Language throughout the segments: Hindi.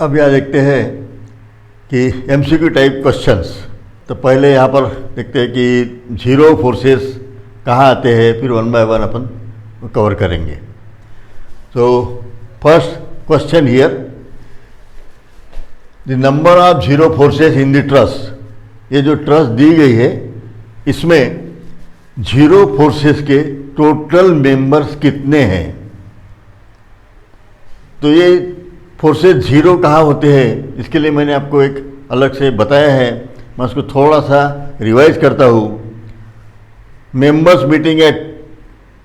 अब यहाँ देखते हैं कि एमसीक्यू टाइप क्वेश्चंस। तो पहले यहाँ पर देखते हैं कि जीरो फोर्सेस कहाँ आते हैं, फिर one by one upon cover करेंगे। तो first question here, the number of zero forces in the truss. ये जो ट्रस दी गई है इसमें जीरो फोर्सेस के टोटल मेंबर्स कितने हैं। तो ये फोर्सेस जीरो कहाँ होते हैं इसके लिए मैंने आपको एक अलग से बताया है, मैं उसको थोड़ा सा रिवाइज करता हूँ। Members meeting at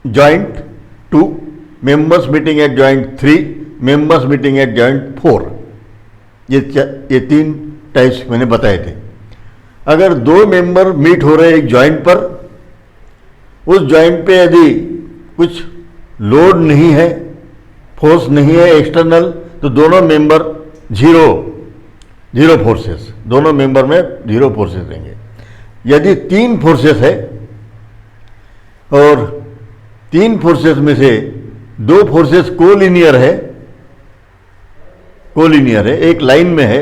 joint 2, members meeting at joint 3, members meeting at joint 4, ये 3 टाइप्स मैंने बताए थे। अगर 2 मेंबर मीट हो रहे एक जॉइंट पर, उस जॉइंट पे यदि कुछ लोड नहीं है, फोर्स नहीं है एक्सटर्नल, तो दोनों मेंबर जीरो फोर्सेस, दोनों मेंबर में जीरो फोर्सेस रहेंगे। यदि 3 फोर्सेस है और 3 फोर्सेस में से 2 फोर्सेस कोलिनियर है, एक लाइन में है।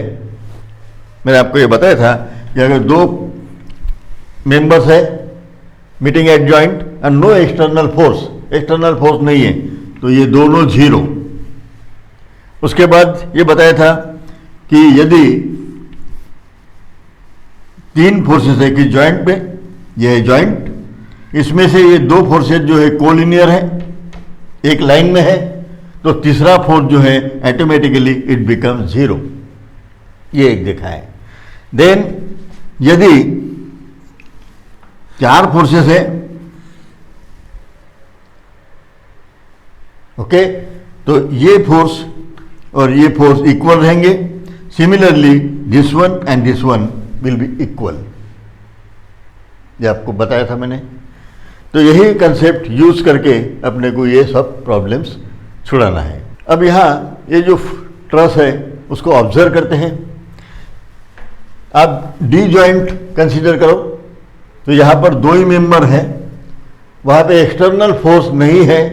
मैंने आपको ये बताया था कि अगर 2 मेंबर्स है meeting at joint and no external force नहीं है, तो ये दोनों जीरो। उसके बाद ये बताया था कि यदि 3 फोर्सेस है कि जॉइंट पे, ये है जॉइंट, इसमें से ये 2 फोर्सेस जो है कोलिनियर है, एक लाइन में है, तो तीसरा फोर्स जो है ऑटोमेटिकली इट बिकम्स जीरो। ये एक देखा है। देन यदि 4 फोर्सेस है, ओके, तो ये फोर्स और ये फोर्स इक्वल रहेंगे। Similarly this one and this one will be equal, ये आपको बताया था मैंने। तो यही कंसेप्ट यूज करके अपने को ये सब प्रॉब्लम्स छुड़ाना है। अब यहाँ ये जो ट्रस है उसको ऑब्जर्व करते हैं। आप डी जॉइंट कंसीडर करो, तो यहाँ पर 2 ही मेंबर हैं, वहाँ पे एक्सटर्नल फोर्स नहीं है,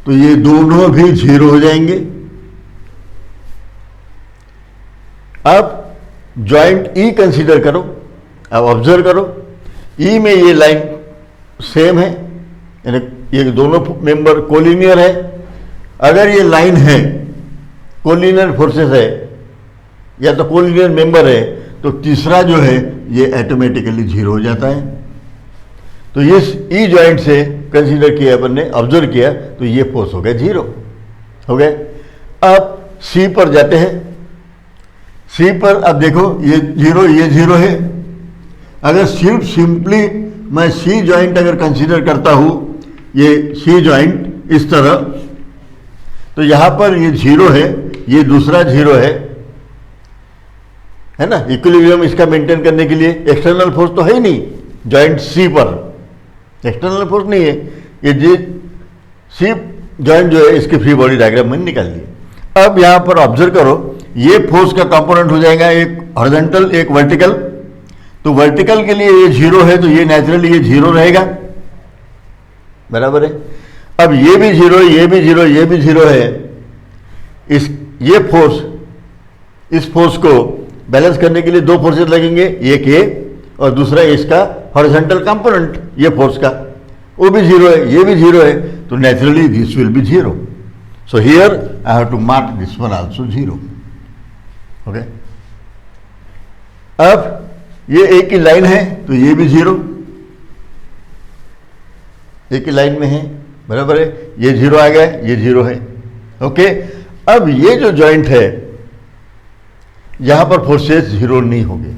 तो ये दोनों भी जीरो हो जाएंगे। अब जॉइंट ई कंसीडर करो, अब ऑब्जर्व करो, ई में ये लाइन सेम है, यानी ये दोनों मेंबर कोलिनियर है। अगर ये लाइन है, कोलिनियर फोर्सेस है या तो कोलिनियर मेंबर है, तो तीसरा जो है ये ऑटोमेटिकली जीरो हो जाता है। तो ये ई जॉइंट से कंसीडर किया अपन ने, ऑब्जर्व किया, तो ये फोर्स हो गया जीरो हो गए। अब सी पर जाते हैं। सी पर अब देखो ये जीरो है। अगर सिंपली मैं सी जॉइंट अगर कंसीडर करता हूं, ये सी जॉइंट इस तरह, तो यहां पर ये जीरो है, ये दूसरा जीरो है ना। इक्विलिब्रियम इसका मेंटेन करने के लिए एक्सटर्नल फोर्स तो है ही नहीं, जॉइंट सी पर एक्सटर्नल फोर्स नहीं है। ये जी सी जॉइंट जो है इसकी फ्री बॉडी डायग्राम मैंने निकाल दी। अब यहां पर ऑब्जर्व करो, ये फोर्स का कंपोनेंट हो जाएगा एक हॉरिजॉन्टल एक वर्टिकल। तो वर्टिकल के लिए ये जीरो है, तो ये नेचुरली ये जीरो रहेगा, बराबर है। अब ये भी जीरो, ये भी जीरो, ये भी जीरो है। ये फोर्स, इस फोर्स को बैलेंस करने के लिए 2 फोर्सेस लगेंगे, एक ये और दूसरा इसका हॉरिजॉन्टल कंपोनेंट, ये फोर्स का, वो भी जीरो है, ये भी जीरो है, तो naturally this will be zero. So here I have to mark this one also zero. Okay, अब ये एक ही लाइन है, तो ये भी जीरो, एक ही लाइन में है, बराबर है। ये जीरो आ गया, ये जीरो है। ओके, अब ये जो जॉइंट है यहां पर फोर्सेस जीरो नहीं होंगे।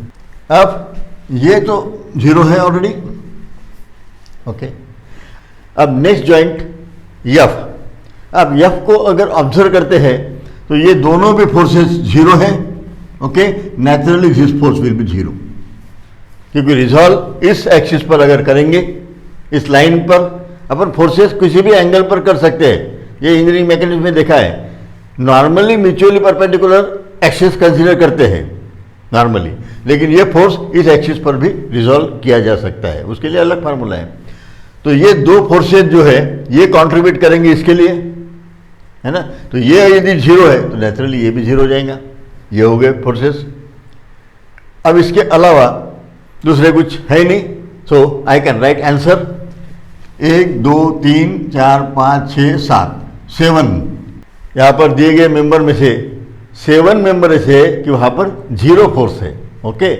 अब ये तो जीरो है ऑलरेडी। ओके, अब नेक्स्ट जॉइंट एफ। अब एफ को अगर ऑब्जर्व करते हैं तो ये दोनों भी फोर्सेस जीरो है। Okay, naturally this force will be zero, क्योंकि रिजॉल्व इस एक्सिस पर अगर करेंगे, इस लाइन पर अपन फोर्सेस किसी भी एंगल पर कर सकते हैं। ये इंजीनियरिंग मैकेनिक्स में देखा है, normally mutually perpendicular axis consider करते हैं नॉर्मली, लेकिन ये फोर्स इस एक्सिस पर भी रिजॉल्व किया जा सकता है, उसके लिए अलग फार्मूला है। तो ये 2 फोर्सेस जो है ये कंट्रीब्यूट करेंगे इसके लिए, है ना। तो ये यदि जीरो है तो नेचुरली ये भी जीरो हो जाएगा। ये हो गए फोर्सेस। अब इसके अलावा दूसरे कुछ है नहीं, सो आई कैन राइट आंसर 1 2 3 4 5 6 7 7। यहाँ पर दिए गए मेंबर में से 7 मेंबर ऐसे है कि वहाँ पर 0 फोर्स है। ओके,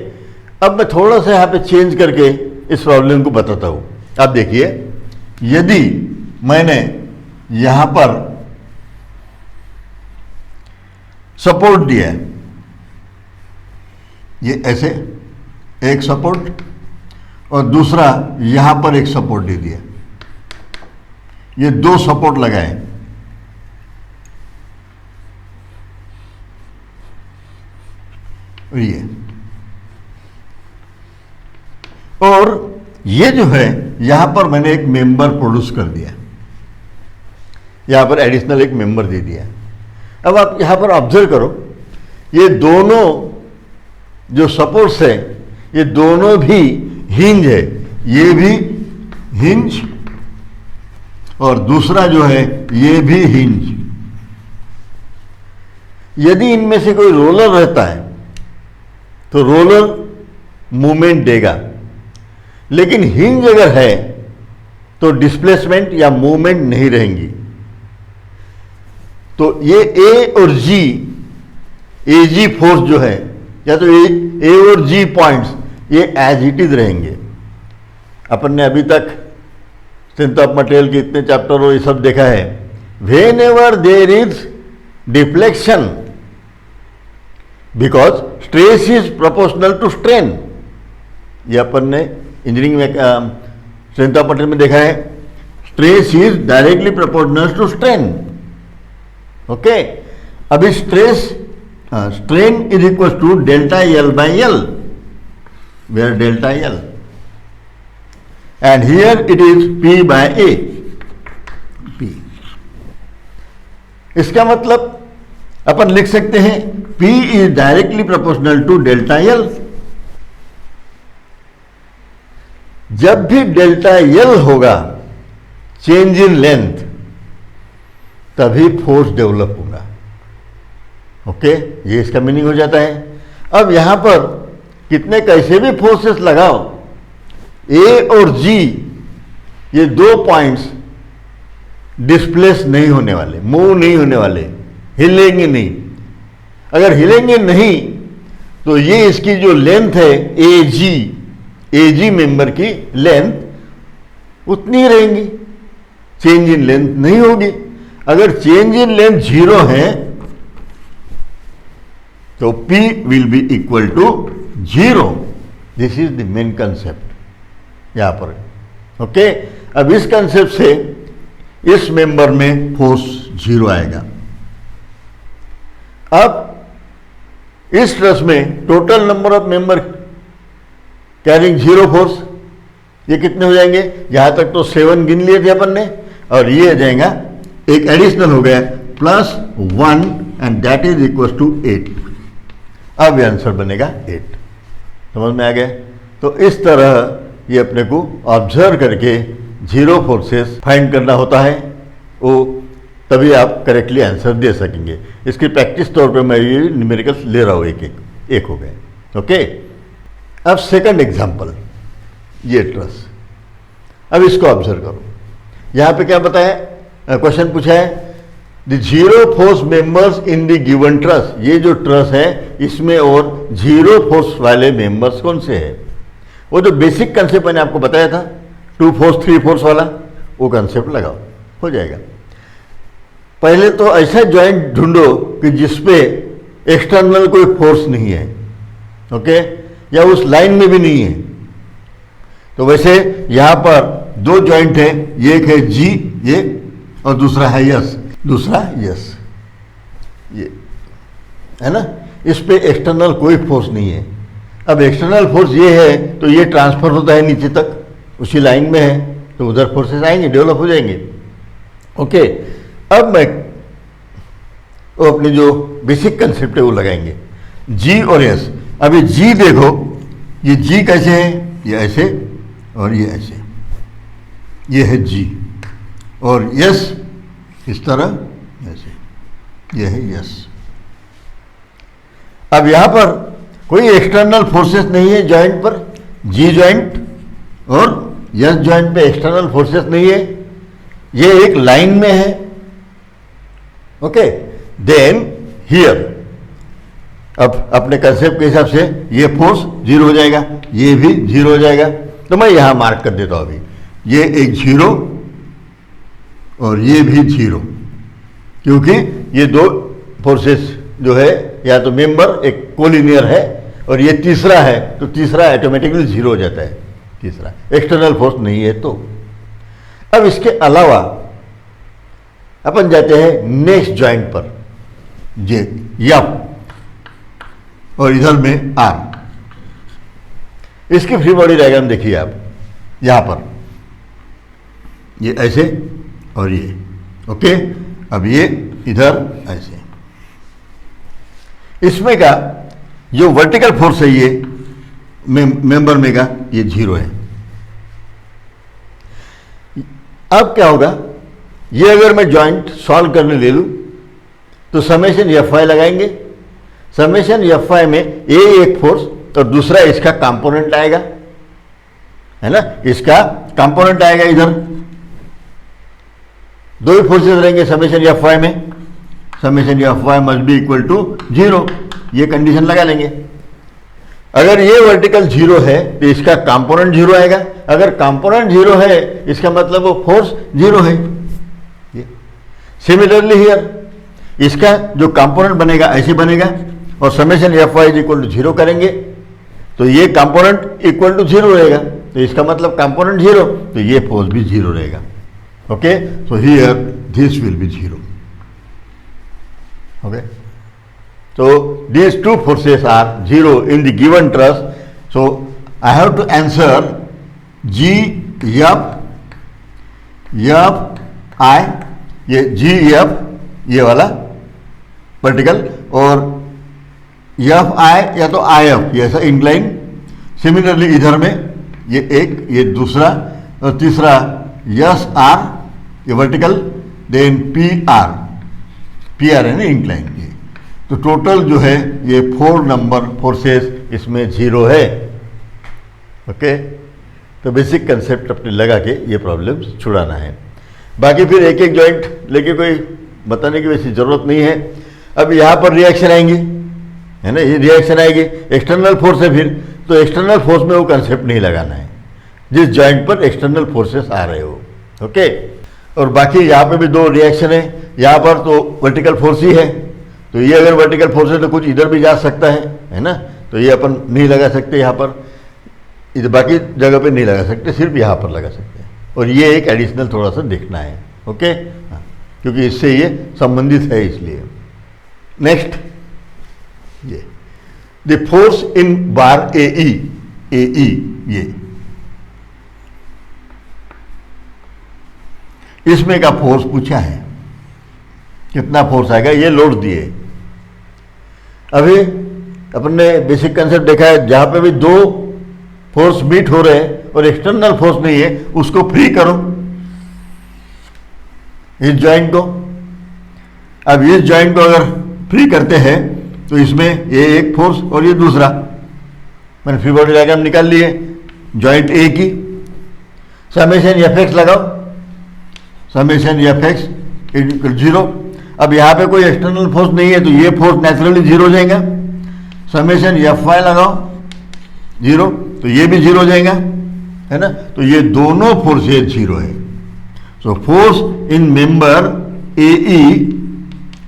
अब मैं थोड़ा सा यहाँ पे चेंज करके इस प्रॉब्लम को बताता हूँ। आप देखिए, यदि मैंने यहाँ पर सपोर्ट दिया है, ये ऐसे एक सपोर्ट और दूसरा यहां पर एक सपोर्ट दे दिया, ये 2 सपोर्ट लगाए, और ये जो है यहां पर मैंने एक मेंबर प्रोड्यूस कर दिया, यहां पर एडिशनल एक मेंबर दे दिया। अब आप यहां पर ऑब्जर्व करो, ये दोनों जो सपोर्ट्स है ये दोनों भी हिंज है, ये भी हिंज और दूसरा जो है ये भी हिंज। यदि इनमें से कोई रोलर रहता है तो रोलर मूवमेंट देगा, लेकिन हिंज अगर है तो डिस्प्लेसमेंट या मूवमेंट नहीं रहेंगी। तो ये ए और जी, ए जी फोर्स जो है, या तो ए और जी पॉइंट्स ये एज इट इज रहेंगे। अपन ने अभी तक स्ट्रेंथ ऑफ मटेरियल के इतने चैप्टर और ये सब देखा है, whenever there is deflection because stress is proportional to strain. ये अपन ने इंजीनियरिंग में स्ट्रेंथ ऑफ मटेरियल में देखा है, stress is directly proportional to strain. Okay, अभी stress strain is equal to delta L by L, where delta L and here it is P by A. P, इसका मतलब अपन लिख सकते हैं P is directly proportional to delta L. जब भी डेल्टा एल होगा चेंज इन लेंथ, तभी फोर्स डेवलप होगा। ओके, ये इसका मीनिंग हो जाता है। अब यहां पर कितने कैसे भी फोर्सेस लगाओ, ए और जी ये 2 पॉइंट्स डिस्प्लेस नहीं होने वाले, मूव नहीं होने वाले, हिलेंगे नहीं। अगर हिलेंगे नहीं तो ये इसकी जो लेंथ है ए जी मेंबर की लेंथ उतनी ही रहेंगी, चेंज इन लेंथ नहीं होगी। अगर चेंज इन लेंथ 0 है तो P will be equal to 0। This is the main concept यहां पर। ओके, अब इस कंसेप्ट से इस मेंबर में फोर्स 0 आएगा। अब इस ट्रस में total number of member carrying 0 force, ये कितने हो जाएंगे? यहां तक तो 7 गिन लिए थे अपन ने, और ये आ जाएगा एक एडिशनल हो गया +1 and that is equal to 8। अब ये आंसर बनेगा 8। समझ में आ गया? तो इस तरह ये अपने को ऑब्जर्व करके 0 फोर्सेस फाइंड करना होता है, वो तभी आप करेक्टली आंसर दे सकेंगे। इसकी प्रैक्टिस तौर पे मैं ये न्यूमेरिकल्स ले रहा हूँ, एक हो गए। ओके, अब सेकंड एग्जांपल, ये ट्रस। अब इसको ऑब्जर्व करो, यहाँ पे क्या बताया, क्वेश्चन पूछा है the 0 force members in the given truss. ये जो ट्रस है इसमें और 0 फोर्स वाले मेंबर्स कौन से हैं? वो जो बेसिक कंसेप्ट मैंने आपको बताया था 2 फोर्स 3 फोर्स वाला, वो कंसेप्ट लगाओ, हो जाएगा। पहले तो ऐसा ज्वाइंट ढूंढो कि जिसपे एक्सटर्नल कोई फोर्स नहीं है, ओके, या उस लाइन में भी नहीं है। तो वैसे यहां पर 2 ज्वाइंट है, एक है जी ये और दूसरा है यस, ये है ना, इस पे एक्सटर्नल कोई फोर्स नहीं है। अब एक्सटर्नल फोर्स ये है तो ये ट्रांसफर होता है नीचे तक, उसी लाइन में है, तो उधर फोर्सेस आएंगे, डेवलप हो जाएंगे। ओके, अब मैं वो अपनी जो बेसिक कंसेप्ट है वो लगाएंगे, जी और यस। अभी जी देखो, ये जी कैसे है, ये ऐसे और ये ऐसे, ये है जी, और यस इस तरह ऐसे, ये है यस। अब यहां पर कोई एक्सटर्नल फोर्सेस नहीं है जॉइंट पर, जी जॉइंट और यस जॉइंट पे एक्सटर्नल फोर्सेस नहीं है, ये एक लाइन में है। ओके, देन हियर अब अपने कंसेप्ट के हिसाब से ये फोर्स जीरो हो जाएगा, ये भी जीरो हो जाएगा। तो मैं यहां मार्क कर देता हूं अभी, ये एक जीरो और ये भी जीरो, क्योंकि ये दो फोर्सेस जो है या तो मेंबर एक कोलिनियर है और ये तीसरा है, तो तीसरा ऑटोमेटिकली जीरो हो जाता है, तीसरा एक्सटर्नल फोर्स नहीं है। तो अब इसके अलावा अपन जाते हैं नेक्स्ट जॉइंट पर, जे यप और इधर में आर। इसकी फ्री बॉडी डायग्राम देखिए आप, यहां पर ये ऐसे और ये, ओके। अब ये इधर ऐसे, इसमें का जो वर्टिकल फोर्स है ये मेंबर में का ये जीरो है। अब क्या होगा, ये अगर मैं जॉइंट सॉल्व करने ले लूं तो समेशन एफ वाई लगाएंगे, समेशन एफ वाई में ए एक फोर्स और दूसरा इसका कंपोनेंट आएगा, है ना, इसका कंपोनेंट आएगा इधर, दो ही फोर्सेस रहेंगे समेशन एफ वाई में, summation F Y must be equal to zero, ये कंडीशन लगा लेंगे। अगर ये वर्टिकल जीरो है तो इसका कंपोनेंट जीरो आएगा, अगर कंपोनेंट जीरो है इसका मतलब वो फोर्स जीरो है। सिमिलरली हियर इसका जो कंपोनेंट बनेगा ऐसे बनेगा और summation F Y is equal to zero करेंगे तो ये कंपोनेंट इक्वल टू जीरो रहेगा, तो इसका मतलब कंपोनेंट जीरो, तो ये फोर्स भी जीरो रहेगा। Okay, so here this will be zero. Okay, so these two forces are zero in the given truss, so I have to answer G F I, ये G F ये वाला वर्टिकल और F I या तो I F ये ऐसा इंक्लाइन। सिमिलरली इधर में ये एक, ये दूसरा और तीसरा यस R ये वर्टिकल, देन P R है ना इंक्लाइन। ये तो टोटल जो है ये 4 नंबर फोर्सेस इसमें जीरो है। ओके, तो बेसिक कंसेप्ट अपने लगा के ये प्रॉब्लम छुड़ाना है। बाकी फिर एक एक जॉइंट लेके कोई बताने की वैसी जरूरत नहीं है। अब यहाँ पर रिएक्शन आएंगे, है ना, ये रिएक्शन आएगी, एक्सटर्नल फोर्स है फिर, तो एक्सटर्नल फोर्स में वो कंसेप्ट नहीं लगाना है जिस जॉइंट पर एक्सटर्नल फोर्सेस आ रहे हो। ओके, और बाकी यहाँ पे भी दो रिएक्शन है, यहाँ पर तो वर्टिकल फोर्स ही है, तो ये अगर वर्टिकल फोर्स है तो कुछ इधर भी जा सकता है ना, तो ये अपन नहीं लगा सकते यहाँ पर, इधर बाकी जगह पे नहीं लगा सकते, सिर्फ यहाँ पर लगा सकते हैं। और ये एक एडिशनल थोड़ा सा देखना है। ओके, हाँ, क्योंकि इससे ये संबंधित है इसलिए। नेक्स्ट, ये द फोर्स इन बार ए ई, ये इसमें का फोर्स पूछा है, कितना फोर्स आएगा, ये लोड दिए। अभी अपन ने बेसिक कंसेप्ट देखा है, जहां पे भी दो फोर्स मीट हो रहे हैं और एक्सटर्नल फोर्स नहीं है उसको फ्री करो, इस जॉइंट को। अब इस जॉइंट को अगर फ्री करते हैं तो इसमें ये एक फोर्स और ये दूसरा, मैंने फ्री बॉडी डायग्राम निकाल लिए जॉइंट ए की। समेशन एफ एक्स लगाओ, summation F x equal zero. अब यहाँ पे कोई एक्सटर्नल फोर्स नहीं है तो ये फोर्स नेचुरली जीरो हो जाएगा। समेशन एफ वाई लगाओ जीरो, तो ये भी जीरो हो जाएगा, है ना, तो ये दोनों फोर्सेज जीरो है। So force in member A E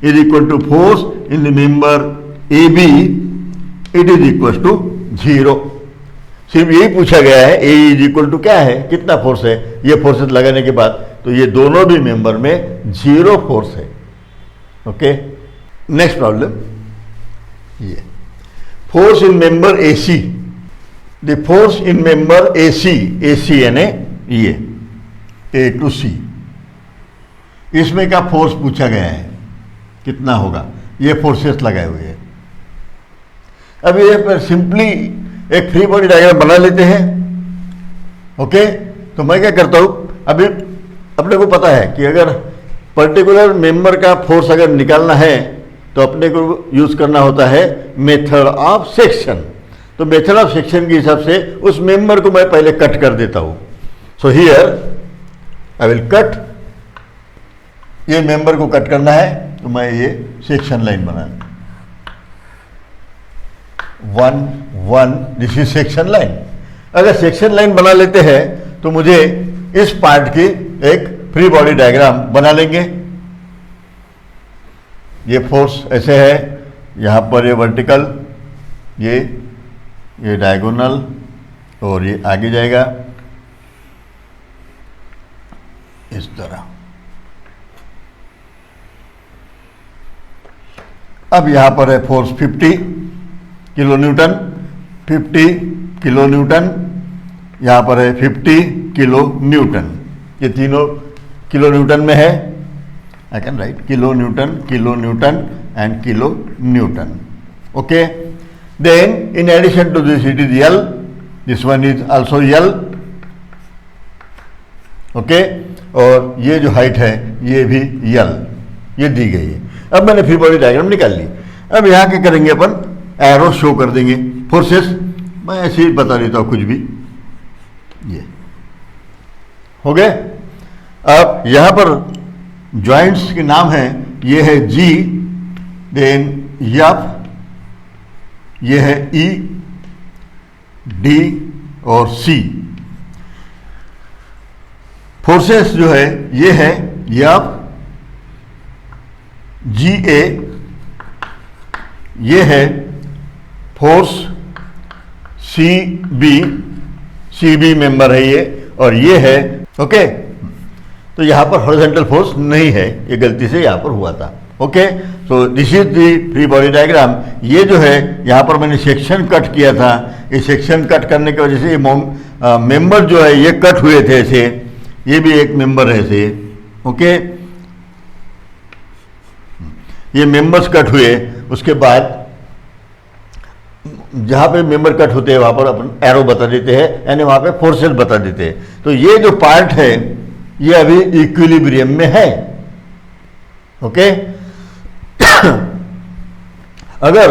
is equal to force in the member A B, it is equal to zero. सिर्फ यही पूछा गया है, ए इज इक्वल टू क्या है, कितना फोर्स है, ये फोर्सेज लगाने के बाद, तो ये दोनों भी मेंबर में जीरो फोर्स है। ओके, नेक्स्ट प्रॉब्लम, ये force in member A C, the force in member A C यानी ये ए टू सी, इसमें का फोर्स पूछा गया है कितना होगा, ये फोर्सेस लगाए हुए हैं। अब ये पर सिंपली एक फ्री बॉडी डायग्राम बना लेते हैं। ओके, तो मैं क्या करता हूं, अभी अपने को पता है कि अगर पर्टिकुलर मेंबर का फोर्स अगर निकालना है तो तो अपने को यूज करना होता है मेथड ऑफ सेक्शन। तो मेथड ऑफ सेक्शन के हिसाब से उस मेंबर को मैं पहले कट कर देता हूं। सो हियर आई विल कट, ये मेंबर को कट करना है तो मैं ये सेक्शन लाइन बना 1 1, दिस इज सेक्शन लाइन। अगर सेक्शन लाइन बना लेते हैं तो मुझे इस पार्ट की एक फ्री बॉडी डायग्राम बना लेंगे। ये फोर्स ऐसे है, यहां पर ये वर्टिकल, ये डायगोनल और ये आगे जाएगा इस तरह। अब यहां पर है force 50 kilo Newton, 50 kilo Newton, यहां पर है 50 किलो न्यूटन। ये तीनों किलो न्यूटन में है। I can write kilo newton and kilo newton. Okay, then in addition to this it is L, this one is also L। Okay, और ये जो हाइट है ये भी L, ये दी गई है। अब मैंने फ्री बॉडी डायग्राम निकाल ली। अब यहाँ क्या करेंगे अपन, एरो शो कर देंगे फोर्सेस। मैं ऐसे ही बता देता हूँ कुछ भी, ये हो गए। अब यहाँ पर जॉइंट्स के नाम है, ये है G, देन F, ये है E, D और C। फोर्सेस जो है ये है F, GA, ये है फोर्स CB मेंबर है ये, और ये है ओके। तो यहां पर हॉरिजॉन्टल फोर्स नहीं है, ये गलती से यहां पर हुआ था। Okay, so this is the free body diagram. ये जो है यहां पर मैंने सेक्शन कट किया था, ये सेक्शन कट करने की वजह से ये मेंबर जो है ये कट हुए थे ऐसे, ये भी एक मेंबर है ऐसे। ओके, ये मेंबर्स कट हुए, उसके बाद जहां पे मेंबर कट होते हैं वहां पर अपन एरो बता देते हैं, यानी वहां पे फोर्सेस बता देते हैं। तो ये जो पार्ट है ये अभी इक्विलिब्रियम में है। ओके, अगर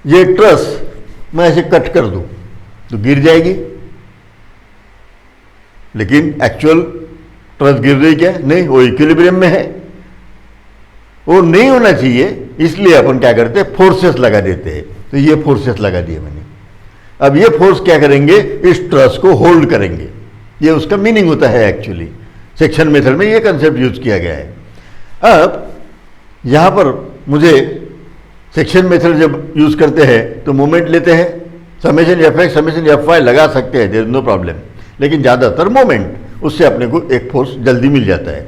ये ट्रस मैं ऐसे कट कर दूं तो गिर जाएगी, लेकिन एक्चुअल ट्रस गिर रही क्या? नहीं, वो इक्विलिब्रियम में है। वो नहीं होना चाहिए, इसलिए अपन क्या करते हैं, फोर्सेस लगा देते हैं। तो ये फोर्सेस लगा दिए मैंने। अब ये फोर्स क्या करेंगे, इस ट्रस को होल्ड करेंगे। ये उसका मीनिंग होता है एक्चुअली, सेक्शन मेथड में ये कंसेप्ट यूज किया गया है। अब यहां पर मुझे सेक्शन मेथड जब यूज करते हैं तो मोमेंट लेते हैं, समेशन Fx समेशन Fy लगा सकते हैं, देयर इज नो प्रॉब्लम, लेकिन ज्यादातर मोमेंट, उससे अपने को एक फोर्स जल्दी मिल जाता है।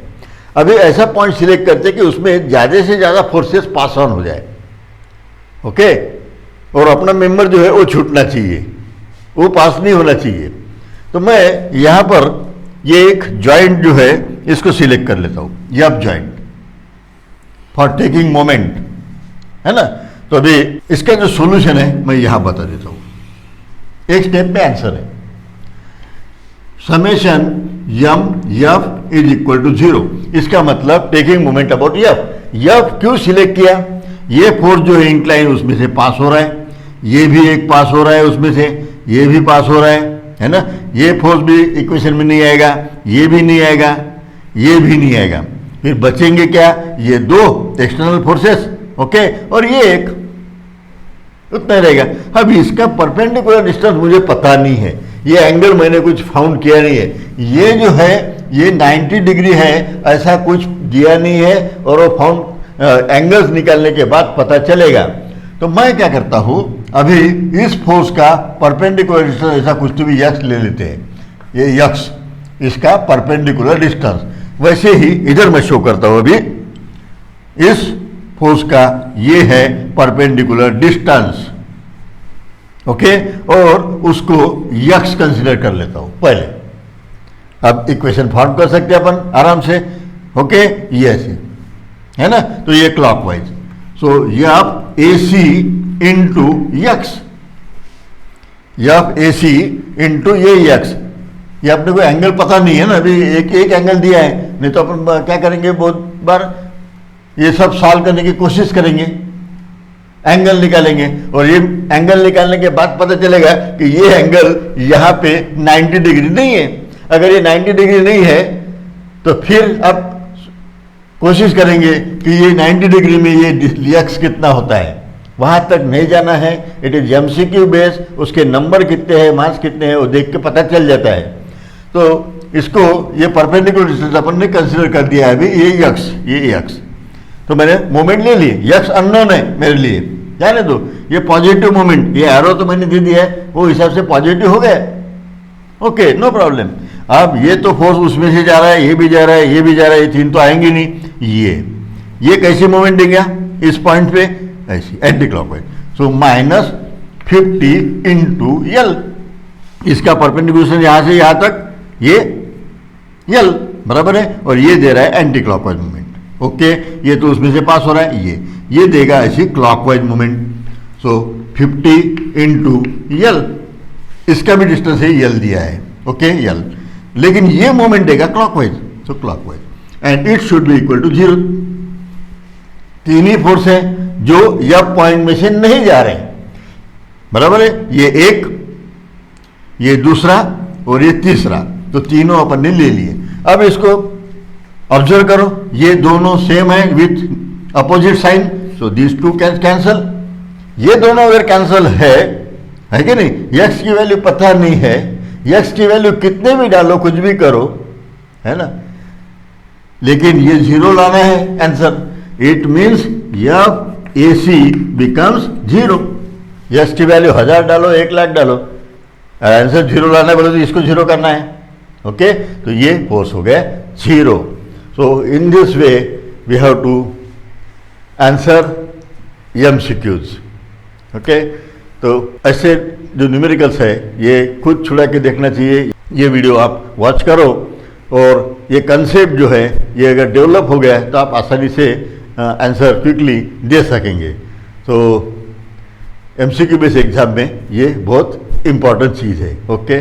अभी ऐसा पॉइंट सिलेक्ट करते हैं कि उसमें ज्यादा से ज्यादा फोर्सेस पास ऑन हो जाए। ओके, और अपना मेंबर जो है वो छूटना चाहिए, वो पास नहीं होना चाहिए। तो मैं यहां पर ये एक जॉइंट जो है इसको सिलेक्ट कर लेता हूं, F joint for taking moment, है ना। तो अभी इसका जो सॉल्यूशन है मैं यहां बता देता हूं, एक स्टेप में आंसर है। Summation M F is equal to 0। इसका मतलब taking moment about F. F क्यों सिलेक्ट किया, ये फोर्स जो है इंक्लाइन उसमें से पास हो रहा है, ये भी एक पास हो रहा है उसमें से, ये भी पास हो रहा है ना। ये फोर्स भी इक्वेशन में नहीं आएगा, ये भी नहीं आएगा, ये भी नहीं आएगा। फिर बचेंगे क्या, ये दो एक्सटर्नल फोर्सेस, ओके, और ये एक, उतना रहेगा। अब इसका परपेंडिकुलर डिस्टेंस मुझे पता नहीं है, ये एंगल मैंने कुछ फाउंड किया नहीं है। ये जो है ये 90 डिग्री है, ऐसा कुछ दिया नहीं है, और वो फाउंड एंगल्स निकालने के बाद पता चलेगा। तो मैं क्या करता हूं, अभी इस फोर्स का परपेंडिकुलर डिस्टेंस ऐसा कुछ तो भी यक्स ले लेते हैं, ये यक्स इसका परपेंडिकुलर डिस्टेंस। वैसे ही इधर मैं शो करता हूं, अभी इस फोर्स का ये है परपेंडिकुलर डिस्टेंस, ओके, और उसको यक्स कंसीडर कर लेता हूं पहले। अब इक्वेशन फॉर्म कर सकते हैं अपन आराम से, ओके, ये ऐसे है ना। तो ये clockwise, so F AC into x, F AC into ये यक्स। ये अपने को एंगल पता नहीं है ना, अभी एक एंगल दिया है, नहीं तो अपन क्या करेंगे, बहुत बार ये सब सॉल्व करने की कोशिश करेंगे, एंगल निकालेंगे, और ये एंगल निकालने के बाद पता चलेगा कि ये एंगल यहाँ पे 90 डिग्री नहीं है। अगर ये 90 डिग्री नहीं है तो फिर आप कोशिश करेंगे कि ये 90 डिग्री में ये x कितना होता है, वहाँ तक नहीं जाना है। इट इज MCQ बेस, उसके नंबर कितने हैं, मार्क्स कितने हैं, वो देख के पता चल जाता है। तो इसको ये परपेंडिकुलर डिस्टेंस अपन ने कंसिडर कर दिया है अभी, ये x, तो मैंने मोमेंट ले लिए, x अननोन है मेरे लिए, जाने दो। ये पॉजिटिव मोमेंट, ये एरो तो मैंने दे दिया है, वो हिसाब से पॉजिटिव हो गया, ओके, नो प्रॉब्लम। अब ये तो फोर्स उसमें से जा रहा है, ये भी जा रहा है, ये भी जा रहा है, ये तीन तो आएंगे नहीं। ये कैसी मोमेंट देगा इस पॉइंट पे, ऐसी एंटी क्लॉकवाइज। सो -50 इंटू L, इसका परपेंडिकुलर यहाँ से यहाँ तक ये L बराबर है, और ये दे रहा है एंटी क्लॉकवाइज मोमेंट, ओके। ये तो उसमें से पास हो रहा है, ये देगा ऐसी क्लॉकवाइज मोमेंट। सो 50 इंटू L, इसका भी डिस्टेंस है L दिया है, ओके, L, लेकिन ये मोमेंट देगा clockwise, so clockwise, and it should be equal to 0। तीन ही फोर्स है जो यह पॉइंट में से नहीं जा रहे हैं, बराबर है। ये एक, ये दूसरा और ये तीसरा, तो तीनों अपन ने ले लिए। अब इसको ऑब्जर्व करो, ये दोनों सेम है with opposite sign, so this two can cancel. ये दोनों अगर कैंसल है कि नहीं, x की वैल्यू पता नहीं है, x की वैल्यू कितने भी डालो, कुछ भी करो, है ना, लेकिन ये 0 लाना है answer. It means AC becomes 0। x की वैल्यू 1000 डालो, 1 लाख डालो, आंसर 0 लाना है बोले तो इसको 0 करना है, ओके। तो ये फोर्स हो गया 0। So in this way we have to answer MCQs, okay. तो ऐसे जो न्यूमेरिकल्स है ये खुद छुड़ा के देखना चाहिए। ये वीडियो आप वॉच करो, और ये कंसेप्ट जो है ये अगर डेवलप हो गया तो आप आसानी से आंसर क्विकली दे सकेंगे। तो MCQ बेस्ड एग्जाम में ये बहुत इंपॉर्टेंट चीज़ है, ओके।